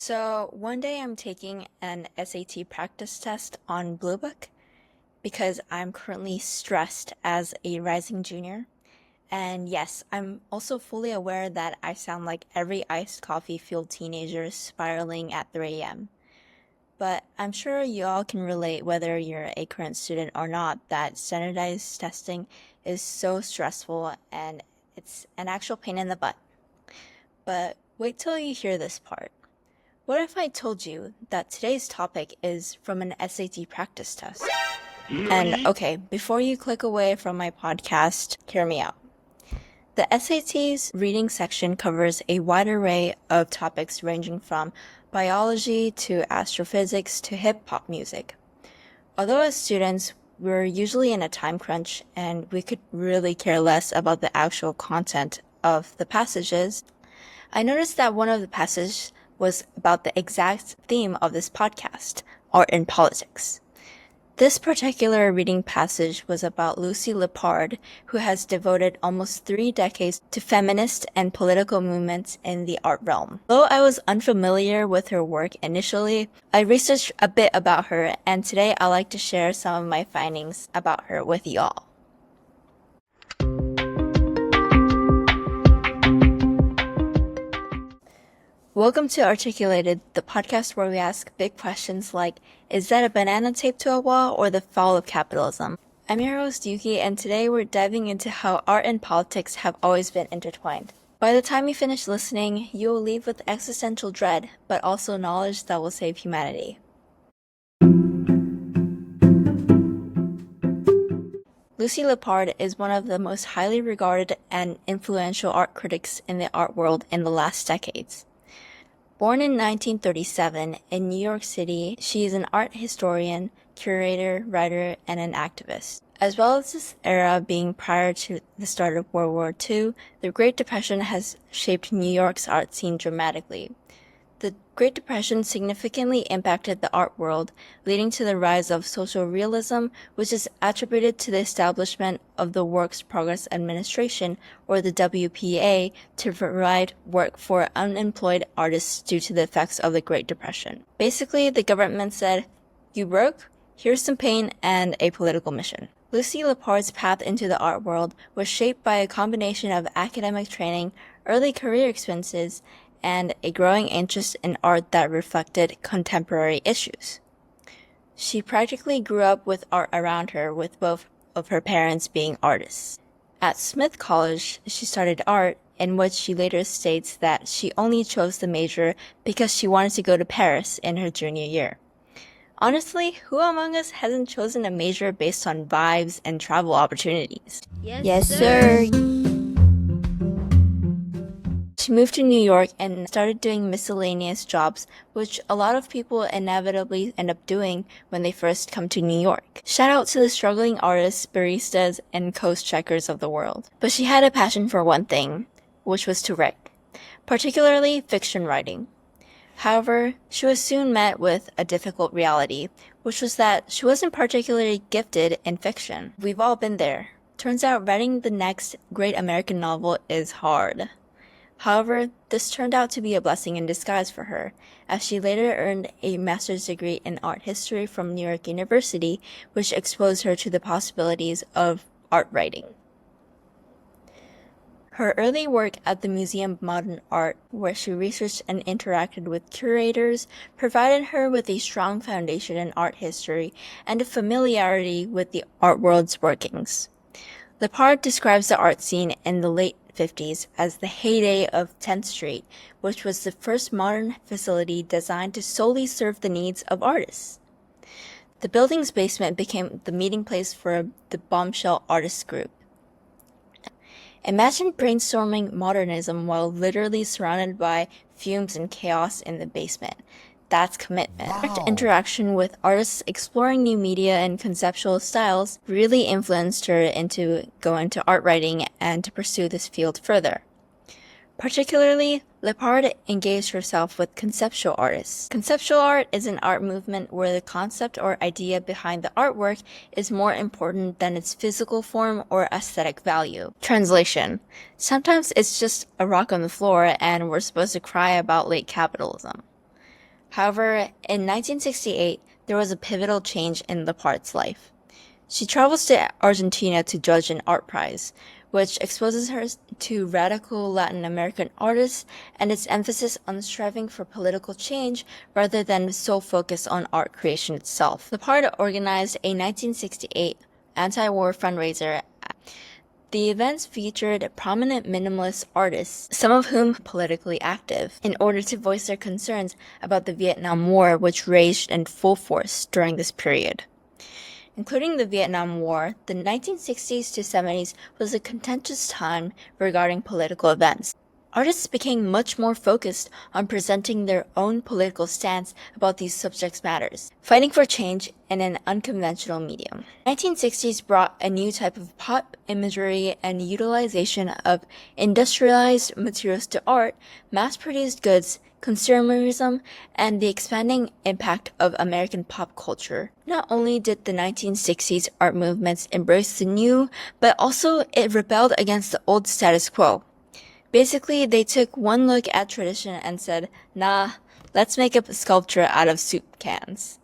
So one day I'm taking an SAT practice test on Blue Book because I'm currently stressed as a rising junior. And yes, I'm also fully aware that I sound like every iced coffee fueled teenager spiraling at 3 a.m. But I'm sure you all can relate, whether you're a current student or not, that standardized testing is so stressful and it's an actual pain in the butt. But wait till you hear this part. What if I told you that today's topic is from an SAT practice test? And okay, before you click away from my podcast, hear me out. The SAT's reading section covers a wide array of topics ranging from biology to astrophysics to hip-hop music. Although as students, we're usually in a time crunch and we could really care less about the actual content of the passages, I noticed that one of the passages was about the exact theme of this podcast, art and politics. This particular reading passage was about Lucy Lippard, who has devoted almost 3 decades to feminist and political movements in the art realm. Though I was unfamiliar with her work initially, I researched a bit about her, and today I'd like to share some of my findings about her with y'all. Welcome to Articulated, the podcast where we ask big questions like, is that a banana taped to a wall or the fall of capitalism? I'm your host Youki, and today we're diving into how art and politics have always been intertwined. By the time you finish listening, you will leave with existential dread, but also knowledge that will save humanity. Lucy Lippard is one of the most highly regarded and influential art critics in the art world in the last decades. Born in 1937 in New York City, she is an art historian, curator, writer, and an activist. As well as this era being prior to the start of World War II, the Great Depression has shaped New York's art scene dramatically. The Great Depression significantly impacted the art world, leading to the rise of social realism, which is attributed to the establishment of the Works Progress Administration, or the WPA, to provide work for unemployed artists due to the effects of the Great Depression. Basically, the government said, "You broke? Here's some pain and a political mission." Lucy Lippard's path into the art world was shaped by a combination of academic training, early career experiences, and a growing interest in art that reflected contemporary issues. She practically grew up with art around her, with both of her parents being artists. At Smith College, she studied art, in which she later states that she only chose the major because she wanted to go to Paris in her junior year. Honestly, who among us hasn't chosen a major based on vibes and travel opportunities? Yes, sir. She moved to New York and started doing miscellaneous jobs, which a lot of people inevitably end up doing when they first come to New York. Shout out to the struggling artists, baristas, and coast checkers of the world. But she had a passion for one thing, which was to write, particularly fiction writing. However, she was soon met with a difficult reality, which was that she wasn't particularly gifted in fiction. We've all been there. Turns out writing the next great American novel is hard. However, this turned out to be a blessing in disguise for her, as she later earned a master's degree in art history from New York University, which exposed her to the possibilities of art writing. Her early work at the Museum of Modern Art, where she researched and interacted with curators, provided her with a strong foundation in art history and a familiarity with the art world's workings. Lippard describes the art scene in the late 50s as the heyday of 10th Street, which was the first modern facility designed to solely serve the needs of artists. The building's basement became the meeting place for the Bombshell Artists Group. Imagine brainstorming modernism while literally surrounded by fumes and chaos in the basement. That's commitment. Direct interaction with artists exploring new media and conceptual styles really influenced her into go into art writing and to pursue this field further. Particularly, Lippard engaged herself with conceptual artists. Conceptual art is an art movement where the concept or idea behind the artwork is more important than its physical form or aesthetic value. Translation: sometimes it's just a rock on the floor and we're supposed to cry about late capitalism. However, in 1968, there was a pivotal change in Lippard's life. She travels to Argentina to judge an art prize, which exposes her to radical Latin American artists and its emphasis on striving for political change rather than sole focus on art creation itself. Lippard organized a 1968 anti-war fundraiser. The events featured prominent minimalist artists, some of whom politically active, in order to voice their concerns about the Vietnam War, which raged in full force during this period. Including the Vietnam War, the 1960s to 70s was a contentious time regarding political events. Artists became much more focused on presenting their own political stance about these subject matters, fighting for change in an unconventional medium. The 1960s brought a new type of pop imagery and utilization of industrialized materials to art, mass-produced goods, consumerism, and the expanding impact of American pop culture. Not only did the 1960s art movements embrace the new, but also it rebelled against the old status quo. Basically, they took one look at tradition and said, nah, let's make a sculpture out of soup cans.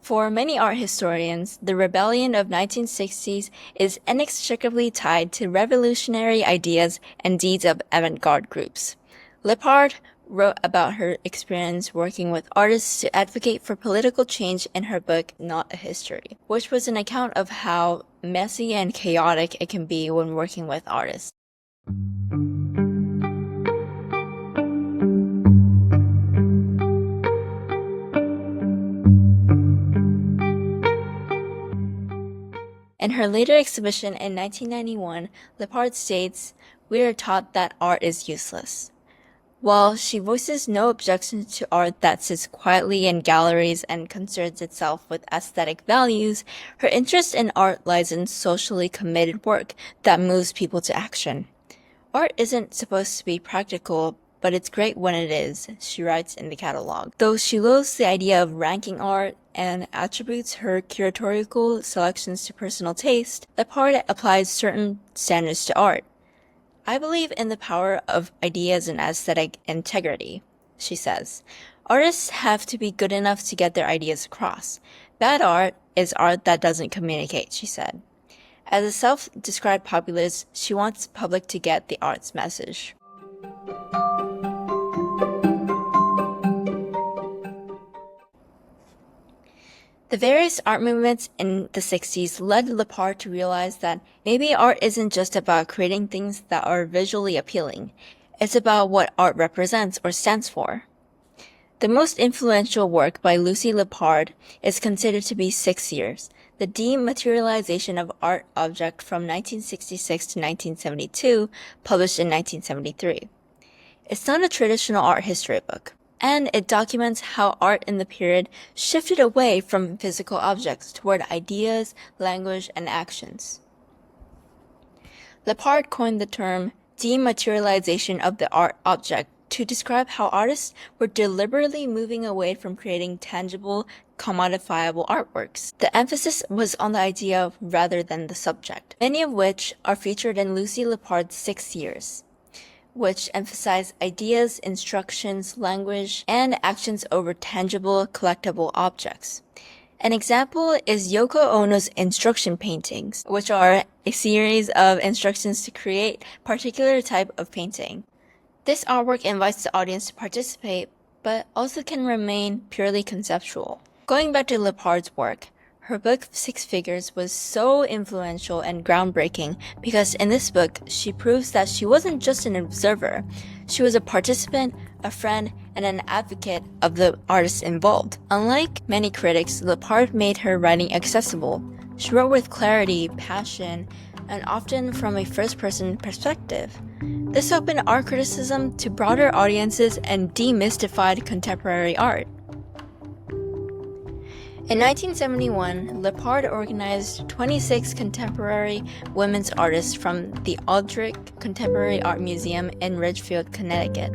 For many art historians, the rebellion of 1960s is inextricably tied to revolutionary ideas and deeds of avant-garde groups. Lippard wrote about her experience working with artists to advocate for political change in her book, Not a History, which was an account of how messy and chaotic it can be when working with artists. In her later exhibition in 1991, Lippard states, "We are taught that art is useless." While she voices no objection to art that sits quietly in galleries and concerns itself with aesthetic values, her interest in art lies in socially committed work that moves people to action. Art isn't supposed to be practical, but it's great when it is, she writes in the catalog. Though she loathes the idea of ranking art and attributes her curatorial selections to personal taste, Lippard applies certain standards to art. "I believe in the power of ideas and aesthetic integrity," she says. "Artists have to be good enough to get their ideas across. Bad art is art that doesn't communicate," she said. As a self-described populist, she wants the public to get the art's message. The various art movements in the 60s led Lippard to realize that maybe art isn't just about creating things that are visually appealing. It's about what art represents or stands for. The most influential work by Lucy Lippard is considered to be 6 Years, the dematerialization of art object from 1966 to 1972, published in 1973. It's not a traditional art history book, and it documents how art in the period shifted away from physical objects toward ideas, language, and actions. Lippard coined the term dematerialization of the art object to describe how artists were deliberately moving away from creating tangible, commodifiable artworks. The emphasis was on the idea rather than the subject, many of which are featured in Lucy Lippard's 6 Years, which emphasize ideas, instructions, language, and actions over tangible, collectible objects. An example is Yoko Ono's instruction paintings, which are a series of instructions to create a particular type of painting. This artwork invites the audience to participate, but also can remain purely conceptual. Going back to Lippard's work, her book, 6 Figures, was so influential and groundbreaking because in this book, she proves that she wasn't just an observer. She was a participant, a friend, and an advocate of the artists involved. Unlike many critics, Lippard made her writing accessible. She wrote with clarity, passion, and often from a first-person perspective. This opened art criticism to broader audiences and demystified contemporary art. In 1971, Lippard organized 26 contemporary women's artists from the Aldrich Contemporary Art Museum in Ridgefield, Connecticut.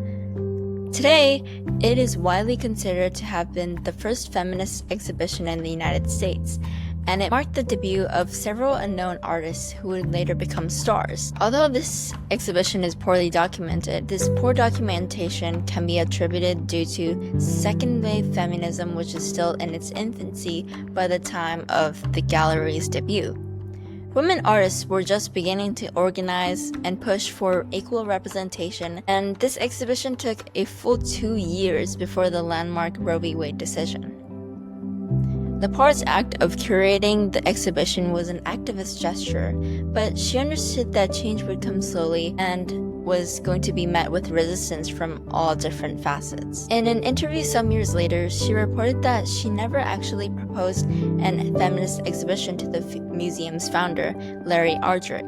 Today, it is widely considered to have been the first feminist exhibition in the United States, and it marked the debut of several unknown artists who would later become stars. Although this exhibition is poorly documented, this poor documentation can be attributed due to second-wave feminism, which is still in its infancy by the time of the gallery's debut. Women artists were just beginning to organize and push for equal representation, and this exhibition took a full 2 years before the landmark Roe v. Wade decision. Lippard's act of curating the exhibition was an activist gesture, but she understood that change would come slowly and was going to be met with resistance from all different facets. In an interview some years later, she reported that she never actually proposed an feminist exhibition to the museum's founder, Larry Ardrich.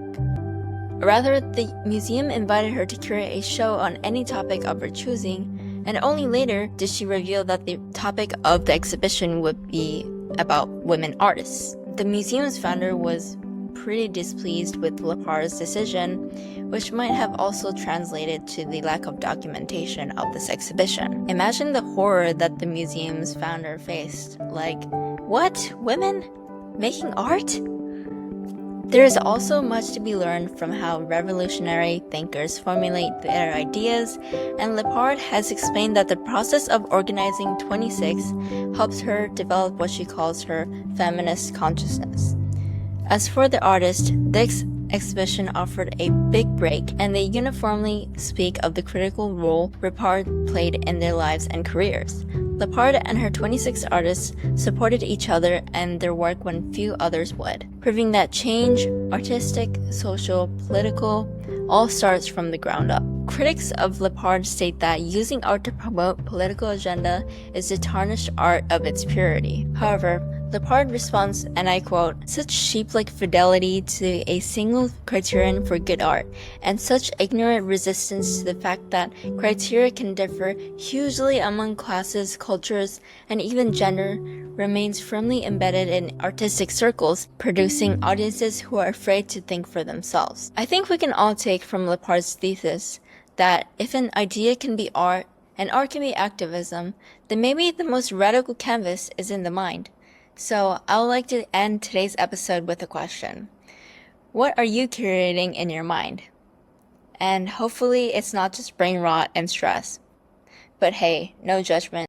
Rather, the museum invited her to curate a show on any topic of her choosing, and only later did she reveal that the topic of the exhibition would be about women artists. The museum's founder was pretty displeased with Lippard's decision, which might have also translated to the lack of documentation of this exhibition. Imagine the horror that the museum's founder faced. Like, what? Women? Making art? There is also much to be learned from how revolutionary thinkers formulate their ideas, and Lippard has explained that the process of organizing 26 helps her develop what she calls her feminist consciousness. As for the artist, this exhibition offered a big break, and they uniformly speak of the critical role Lippard played in their lives and careers. Lippard and her 26 artists supported each other and their work when few others would, proving that change, artistic, social, political, all starts from the ground up. Critics of Lippard state that using art to promote political agenda is to tarnish art of its purity. However, Lippard responds, and I quote, "Such sheep-like fidelity to a single criterion for good art, and such ignorant resistance to the fact that criteria can differ hugely among classes, cultures, and even gender, remains firmly embedded in artistic circles, producing audiences who are afraid to think for themselves." I think we can all take from Lippard's thesis that if an idea can be art, and art can be activism, then maybe the most radical canvas is in the mind. So I would like to end today's episode with a question. What are you curating in your mind? And hopefully it's not just brain rot and stress. But hey, no judgment.